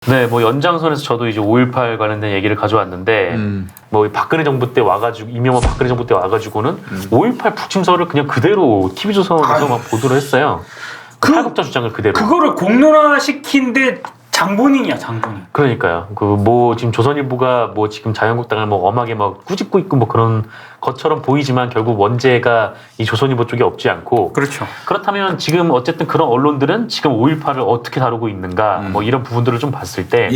네, 뭐 연장선에서 저도 이제 5.18 관련된 얘기를 가져왔는데, 뭐 박근혜 정부 때 와가지고, 이명박 박근혜 정부 때 와가지고는 5.18 북침설을 그냥 그대로 TV조선에서 막 보도를 했어요. 탈북자 주장을 그대로. 그거를 공론화시킨데 장본인이야, 장본인. 그러니까요. 그 뭐 지금 조선일보가 뭐 지금 자유한국당을 뭐 엄하게 막 꾸짖고 있고 뭐 그런 것처럼 보이지만 결국 원죄가 이 조선일보 쪽에 없지 않고. 그렇죠. 그렇다면 지금 어쨌든 그런 언론들은 지금 5.18을 어떻게 다루고 있는가 뭐 이런 부분들을 좀 봤을 때.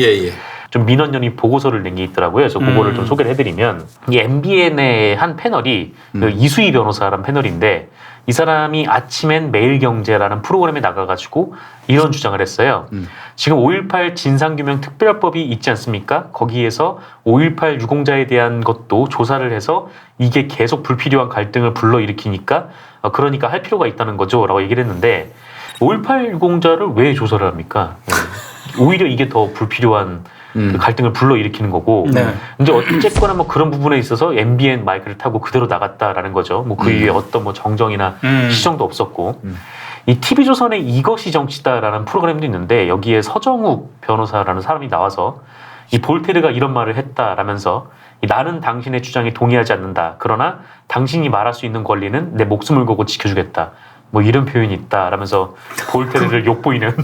좀 민원연이 보고서를 낸 게 있더라고요. 그래서 그거를 좀 소개를 해드리면 이 MBN의 한 패널이 그 이수희 변호사라는 패널인데 이 사람이 아침엔 매일경제라는 프로그램에 나가가지고 이런 주장을 했어요. 지금 5.18 진상규명 특별법이 있지 않습니까? 거기에서 5.18 유공자에 대한 것도 조사를 해서 이게 계속 불필요한 갈등을 불러일으키니까 그러니까 할 필요가 있다는 거죠. 라고 얘기를 했는데 5.18 유공자를 왜 조사를 합니까? 오히려 이게 더 불필요한 그 갈등을 불러일으키는 거고. 네. 근데 어쨌거나 뭐 그런 부분에 있어서 MBN 마이크를 타고 그대로 나갔다라는 거죠. 뭐 그 이후에 어떤 뭐 정정이나 시정도 없었고. 이 TV조선의 이것이 정치다라는 프로그램도 있는데 여기에 서정욱 변호사라는 사람이 나와서 이 볼테르가 이런 말을 했다라면서 나는 당신의 주장에 동의하지 않는다. 그러나 당신이 말할 수 있는 권리는 내 목숨을 걸고 지켜주겠다. 뭐 이런 표현이 있다라면서 볼테르를 욕보이는.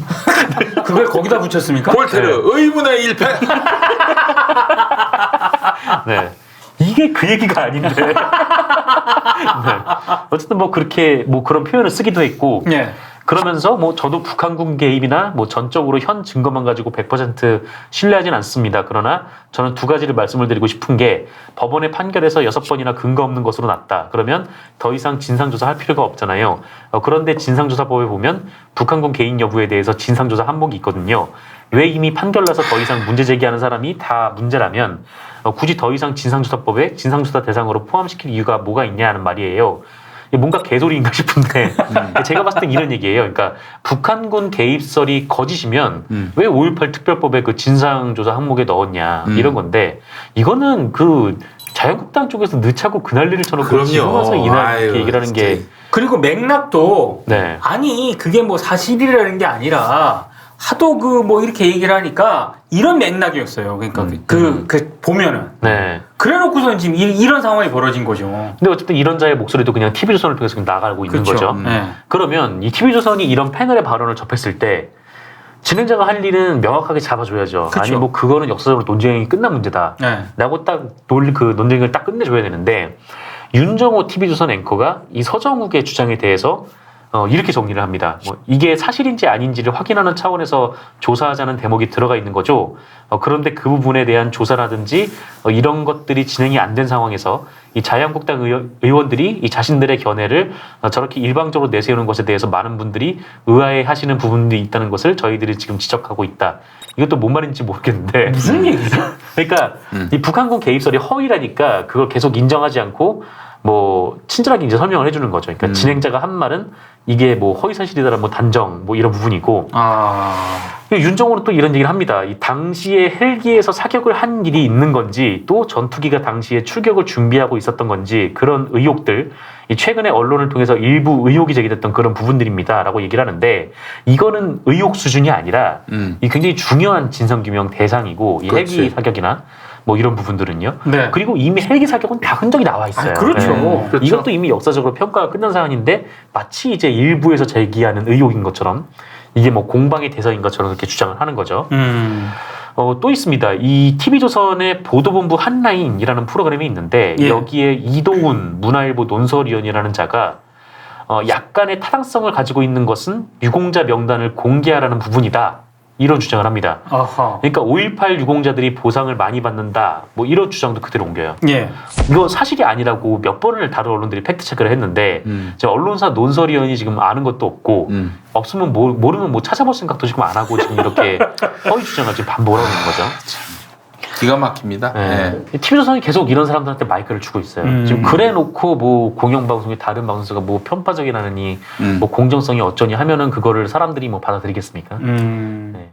그걸 거기다 붙였습니까? 볼테르 네. 의문의 일패. 네. 이게 그 얘기가 아닌데. 네. 어쨌든 뭐 그렇게 뭐 그런 표현을 쓰기도 했고. 예. 그러면서 뭐 저도 북한군 개입이나 뭐 전적으로 현 증거만 가지고 100% 신뢰하진 않습니다. 그러나 저는 두 가지를 말씀을 드리고 싶은 게 법원의 판결에서 6번이나 근거 없는 것으로 났다. 그러면 더 이상 진상조사 할 필요가 없잖아요. 그런데 진상조사법에 보면 북한군 개입 여부에 대해서 진상조사 항목이 있거든요. 왜 이미 판결 나서 더 이상 문제 제기하는 사람이 다 문제라면 굳이 더 이상 진상조사법에 진상조사 대상으로 포함시킬 이유가 뭐가 있냐 하는 말이에요. 뭔가 개소리인가 싶은데 제가 봤을 땐 이런 얘기예요. 그러니까 북한군 개입설이 거짓이면 왜 5.18 특별법에 그 진상조사 항목에 넣었냐 이런 건데 이거는 그 자유한국당 쪽에서 늦차고 그 난리를 쳐놓고 지금 와서 이날 얘기를 하는 게 그리고 맥락도 네. 아니 그게 뭐 사실이라는 게 아니라 하도 그 뭐 이렇게 얘기를 하니까 이런 맥락이었어요. 그러니까 그 보면은 네. 그래놓고서는 지금 이런 상황이 벌어진 거죠. 근데 어쨌든 이런 자의 목소리도 그냥 TV조선을 통해서 나가고 있는 그렇죠. 거죠. 네. 그러면 이 TV조선이 이런 패널의 발언을 접했을 때 진행자가 할 일은 명확하게 잡아줘야죠. 그쵸. 아니 뭐 그거는 역사적으로 논쟁이 끝난 문제다. 네. 라고 딱 그 논쟁을 딱 끝내줘야 되는데 윤정호 TV조선 앵커가 이 서정욱의 주장에 대해서 이렇게 정리를 합니다. 뭐 이게 사실인지 아닌지를 확인하는 차원에서 조사하자는 대목이 들어가 있는 거죠. 그런데 그 부분에 대한 조사라든지 이런 것들이 진행이 안 된 상황에서 이 자유한국당 의원들이 이 자신들의 견해를 저렇게 일방적으로 내세우는 것에 대해서 많은 분들이 의아해하시는 부분들이 있다는 것을 저희들이 지금 지적하고 있다. 이것도 뭔 말인지 모르겠는데 무슨 얘기죠? 그러니까 이 북한군 개입설이 허위라니까 그걸 계속 인정하지 않고 뭐 친절하게 이제 설명을 해주는 거죠. 그러니까 진행자가 한 말은 이게 뭐 허위 사실이다라는 뭐 단정 뭐 이런 부분이고 윤정호는 또 이런 얘기를 합니다. 이 당시에 헬기에서 사격을 한 일이 있는 건지 또 전투기가 당시에 출격을 준비하고 있었던 건지 그런 의혹들 이 최근에 언론을 통해서 일부 의혹이 제기됐던 그런 부분들입니다라고 얘기를 하는데 이거는 의혹 수준이 아니라 이 굉장히 중요한 진상규명 대상이고 이 헬기 사격이나 뭐 이런 부분들은요. 네. 그리고 이미 헬기 사격은 다 흔적이 나와 있어요. 그렇죠. 그렇죠. 이것도 이미 역사적으로 평가가 끝난 사안인데 마치 이제 일부에서 제기하는 의혹인 것처럼 이게 뭐 공방의 대상인 것처럼 그렇게 주장을 하는 거죠. 또 있습니다. 이 TV조선의 보도본부 한라인이라는 프로그램이 있는데 여기에 이동훈 문화일보 논설위원이라는 자가 약간의 타당성을 가지고 있는 것은 유공자 명단을 공개하라는 부분이다. 이런 주장을 합니다. 아하. 그러니까 5.18 유공자들이 보상을 많이 받는다. 뭐 이런 주장도 그대로 옮겨요. 예. 이거 사실이 아니라고 몇 번을 다른 언론들이 팩트체크를 했는데 언론사 논설위원이 지금 아는 것도 없고 없으면 모르면 뭐 찾아볼 생각도 지금 안 하고 지금 이렇게 허위 주장을 지금 반복을 하고 있는 거죠. 기가 막힙니다. 네. TV조선이 계속 이런 사람들한테 마이크를 주고 있어요. 지금 그래놓고 뭐 공영방송의 다른 방송사가 뭐 편파적이라느니 뭐 공정성이 어쩌니 하면은 그거를 사람들이 뭐 받아들이겠습니까? 네.